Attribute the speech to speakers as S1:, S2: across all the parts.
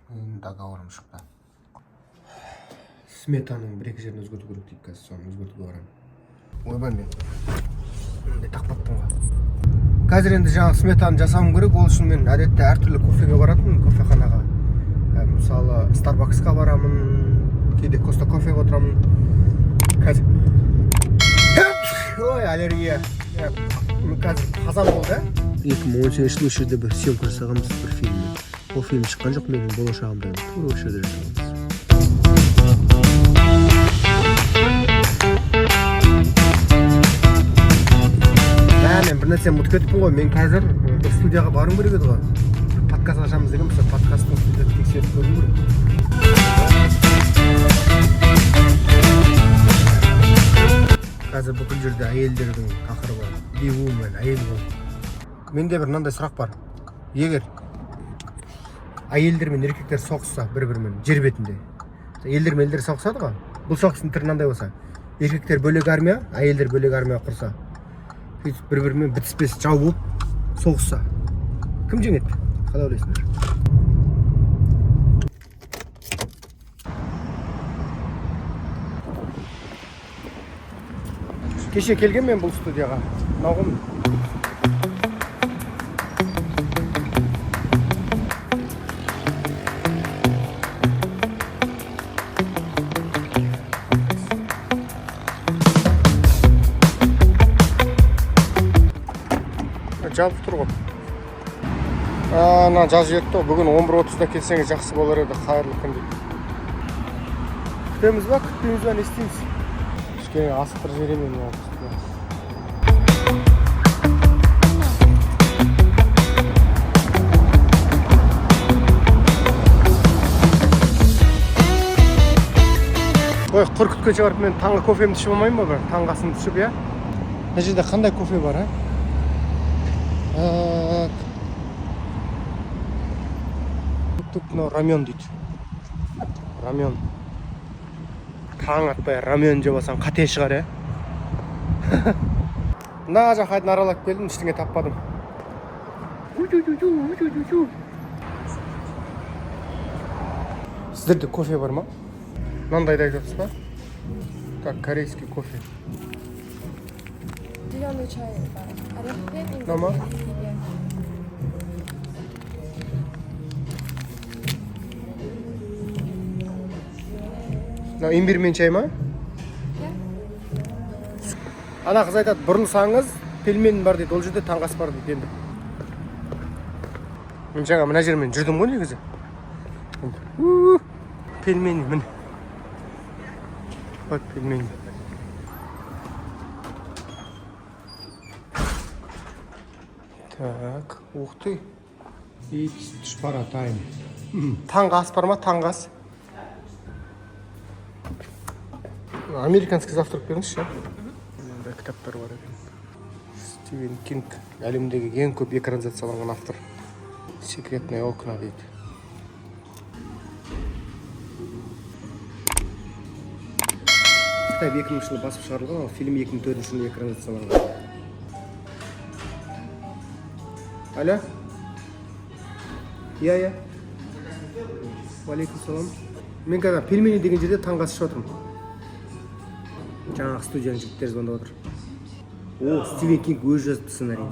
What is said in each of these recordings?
S1: Договорым шықты.
S2: Сметаның бір-екі жерін өзгерту керек дейді, қазір соны өзгертуге барамын.
S1: Ойбай мен мындай тақпаттым ғой. Қазір енді жаңағы сметаны жасауым керек. Ол үшін мен әдетте әртүрлі кофеге баратынмын, кофеханаға. Мысалы, Starbucksқа барамын, кейде Коста кофеге отырамын. Қазір ой, аллергия. Қазір қазан болды.
S2: 2018 жылы осы жерде бір съемка жасағанбыз бір фильммен. Ол фильм шыққан жоқ, менің болашағымда тура осы жерде жасағанбыз.
S1: Мен бір нәрсені ұмытып кетіппін ғой. Мен қазір бір студияға баруым керек еді ғой. Подкаст ашамыз деген болса, подкасттың студиясын тексеріп көруім керек. Қазір бүкіл жерде әйелдердің тақырыбы, be woman, әйел бол. Менде бір мынандай сұрақ бар. Егер әйелдер мен еркектер соғысса бір-бірімен жер бетінде, елдер мен елдер соғысады ғой. Бұл соғыстың түрі мынандай болса, еркектер бөлек армия, әйелдер бөлек армия құрса, бір-бірімен бітіспес жау болып соғысса, кім жеңеді? Қалай ойлайсыңдар? Кеше келген мен бұл студияға. Нағым. Жабып тұр ғой. Ана жазып жетті ғой. Бүгін 11:30-да келсеңіз жақсы болар еді. Қайырлы күн дейді. Күтеміз ба, күтпейміз ба, не істейміз? Кішкене асықтырып жіберемін мен ол. Ой, құр күткенше барып мен таңғы кофемді ішіп алмаймын ба, бір таңғы асымды ішіп, иә? Мына жерде қандай кофе бар, а? Тут рамен дейді. Рамен. Таң атпай рамен жеп алсаң қате шығар, иә? Мына жақайдың аралап келдім, ештеңе таппадым. Сіздерде кофе бар ма? Мынандайды айтып жатсыз ба? Так, корейский кофе.
S3: Зеленый чай, орехи.
S1: Дома? Имбирмен чай ма? Ана қыз айтады, бұрылсаңыз пельмен бар дейді, ол жерде таңғы ас бар дейді енді. Мен жаңа мына жермен жүрдім ғой негізі. Пельмен, міне. Вот пельмени. Так, ух ты. И шпаратайм. Таңғы ас бар ма? Таңғы ас. Американский завтрак беріңізші. Мында кітаптар бар екен. Стивен Кинг, әлемдегі ең көп экранизацияланған автор. Секретное окна дейді. Кітап 2000 жылы басып шығарылған, ал фильм 2004 жылы экранизацияланған. Алло? Иә. Уалейкум салам. Мен қазір пельмени деген жерде таңғы ас ішіп отырмын. Жаңағы студияның жігіттері звондап отыр. О, Стивен Кинг өзі жазыпты сценарийін.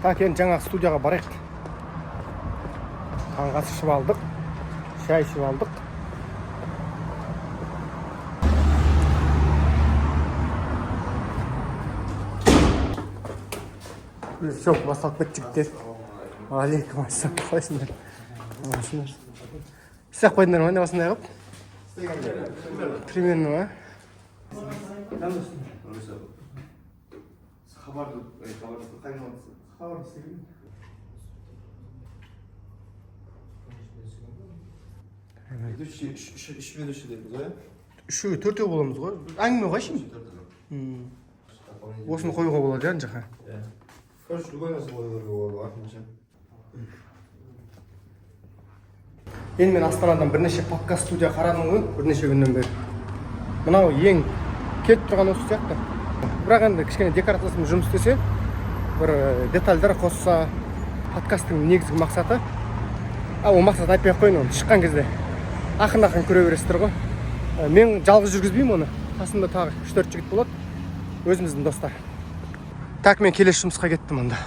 S1: Так, енді жаңа студияға барайық. Таңғы ас ішіп алдық, шай ішіп алдық. Жоқ, басталып кетті жігіттер. Алейкум ассалам, қалайсыңдар? Істеп қойдыңдар ма не осындай қылып? Примерно ма?
S4: хабарды қайнатсын.
S1: Хабарды істеген.
S4: Үш ведущий дейміз ғой?
S1: Үшеу, төртеу боламыз ғой. Әңгіме ғой шын? Осыны қоюға болады жан жаққа.
S4: Короче, любой нәрсе қоюға болады артынша.
S1: Енді мен Астанадан бірнеше подкаст студия қарадым ғой, бірнеше күннен бері. Мынау ең келіп тұрған осы сияқты. Бірақ енді кішкене декорациясымен жұмыс істесе, бір детальдар қосса, подкасттың негізгі мақсаты, ол мақсат айтпай ақ қойын, оны шыққан кезде ақын көре бересіздер ғой. Мен жалғыз жүргізбеймін оны. Қасымда тағы 3-4 жігіт болады. Өзіміздің достар. Так, мен келесі жұмысқа кеттім онда.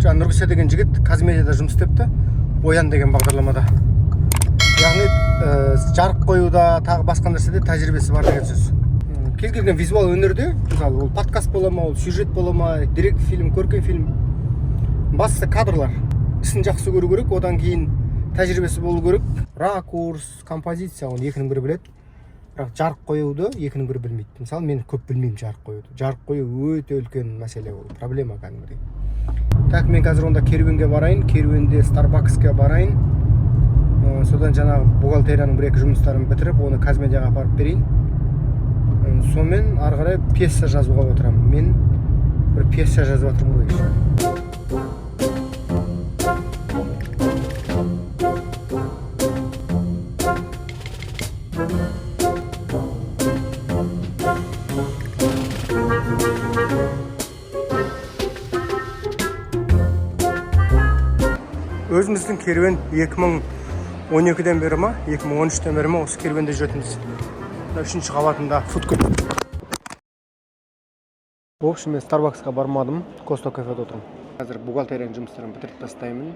S1: Жаңа Нұрғиса деген жігіт Казмедияда жұмыс істепті. Оян деген бағдарламада. Яғни жарық қоюда, тағы басқа нәрседе тәжірибесі бар деген сөз. Кез келген визуал өнерде, мысалы, ол подкаст бола ма, ол сюжет бола ма, деректі фильм, көркем фильм, бастысы кадрлар. Ісін жақсы көру керек, одан кейін тәжірибесі болу керек. Ракурс, композиция, оны екінің бірі біледі. Бірақ жарық қоюды екінің бірі білмейді. Мысалы, мен көп білмеймін жарық қоюды. Жарық қою өте үлкен мәселе ол, проблема кәдімгідей. Так, мен қазір онда керуенге барайын, керуенде Starbucksке барайын. Содан жаңағы бухгалтерияның бір-екі жұмыстарын бітіріп, оны Казмедияға апарып берейін. Сонымен ары қарай пьеса жазуға отырамын. Мен бір пьеса жазып жатырмын ғой. Өзіміздің керуен 2012-ден бері ма, 2013-ден бері ма осы керуенде жүретінбіз. 3-ші қабатында фудкорт. В общем, мен Starbucksқа бармадым, Costa кафеде отырмын. Қазір бухгалтерияның жұмыстарын бітіріп тастаймын.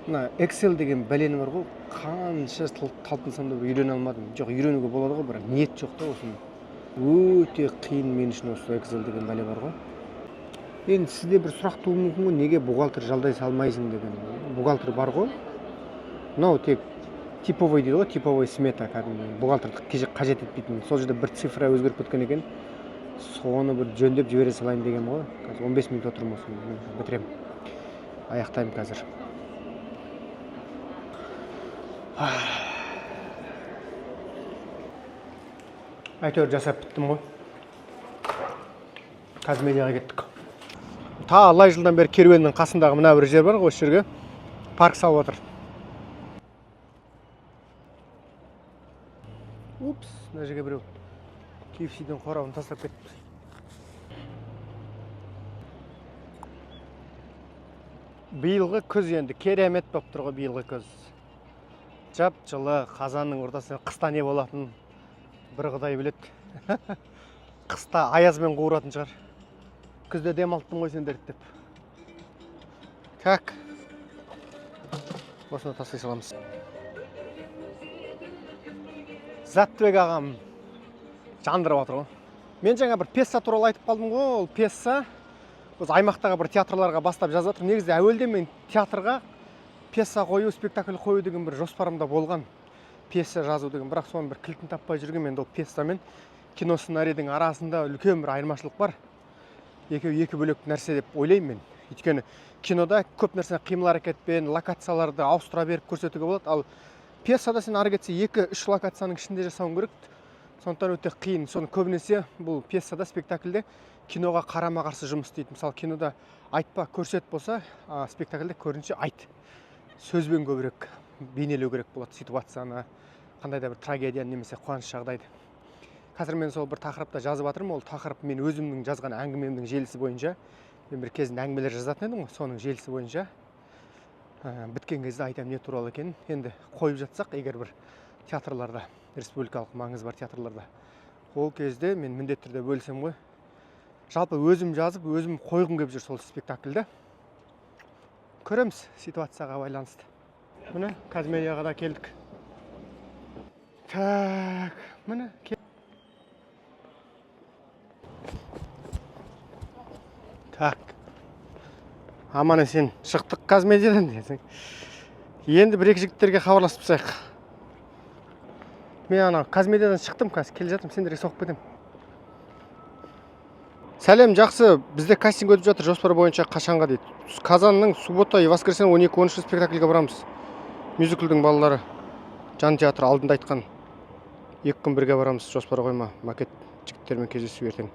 S1: Мына Excel деген бәлені бар ғой, қанша талпынсам да үйрене алмадым. Жоқ, үйренуге болады ғой, бірақ ниет жоқ та осының. Өте қиын мен үшін осы Excel деген бәле бар ғой. Енді сізде бір сұрақ туы мүмкін ғой, неге бухгалтер жалдай салмайсың деген. Бухгалтер бар ғой. Мынау тек типовый дейді ғой, типовый смета кәдімгі. Бухгалтерді қажет етпейтін. Сол жерде бір цифра өзгеріп кеткен екен. Соны бір жөндеп жібере салайын деген ғой. Қазір 15 минут отырмын осыны, бітірем. Аяқтаймын қазір. Әйтеуір жасап біттім ғой. Казмедияға кеттік. Талай жылдан бері керуеннің қасындағы мына бір жер бар ғой, осы жерге парк салып отыр. Упс, мына жерге біреу KFC-ден қорабын тастап кетті. Биылғы күз енді керемет болып тұр ғой, биылғы күз. Жап-жылы қазанның ортасы, қыста не болатын бір құдай біледі. Қыста аязбен қуыратын шығар. Күзде демалттың ғой сендер деп. Так. Осыны тастай саламыз. Заттыбек ағам жандырып отыр ғой. Мен жаңа бір пьеса туралы айтып қалдым ғой. Ол пьеса осы аймақтағы бір театрларға бастап жазып жатыр. Негізі әуелде мен театрға пьеса қою, спектакль қою деген бір жоспарымда болған. Пьеса жазу деген, бірақ соның бір кілтін таппай жүрген. Енді ол пьеса мен кино сценарийдің арасында үлкен бір айырмашылық бар. Екеуі екі бөлек нәрсе деп ойлаймын мен. Өйткені кинода көп нәрсе қимыл әрекетпен, локацияларды ауыстыра беріп көрсетуге болады. Ал пьесада сен ары кетсе 2-3 локацияның ішінде жасауың керек. Сондықтан өте қиын. Соны көбінесе бұл пьесада, спектакльде киноға қарама-қарсы жұмыс істейді. Мысалы, кинода айтпа, көрсет болса, спектакльде көрінше айт. Сөзбен көбірек бейнелеу керек болады ситуацияны, қандай да бір трагедия немесе қуаныш жағдайды. Қазір мен сол бір тақырыпта жазып жатырмын. Ол тақырып мен өзімнің жазған әңгімемнің желісі бойынша. Мен бір кезінде әңгімелер жазатын едім ғой, соның желісі бойынша. Біткен кезде айтам не туралы екенін. Енді қойып жатсақ, егер бір театрларда, республикалық маңызы бар театрларда, ол кезде мен міндетті түрде бөлсем ғой. Жалпы өзім жазып, өзім қойғым келіп жүр сол спектакльді. Көреміз ситуацияға байланысты. Міне, Казмедияға да келдік. Так, міне, Так. Аман есен шықтық Қазмедиадан десең. Енді бір-екі жігіттерге хабарласып тұрсайық. Мен ана Қазмедиадан шықтым, қазір келе жатырмын, сендерге соғып кетем. Сәлем, жақсы. Бізде кастинг өтіп жатыр, жоспар бойынша қашанға дейді. Қазанның суббота и воскресен 12-13 спектакльге барамыз. Мюзиклдің балалары. Жан театры алдында айтқан. 2 күн бірге барамыз, жоспар қойма. Макет жігіттермен кездесу ертең.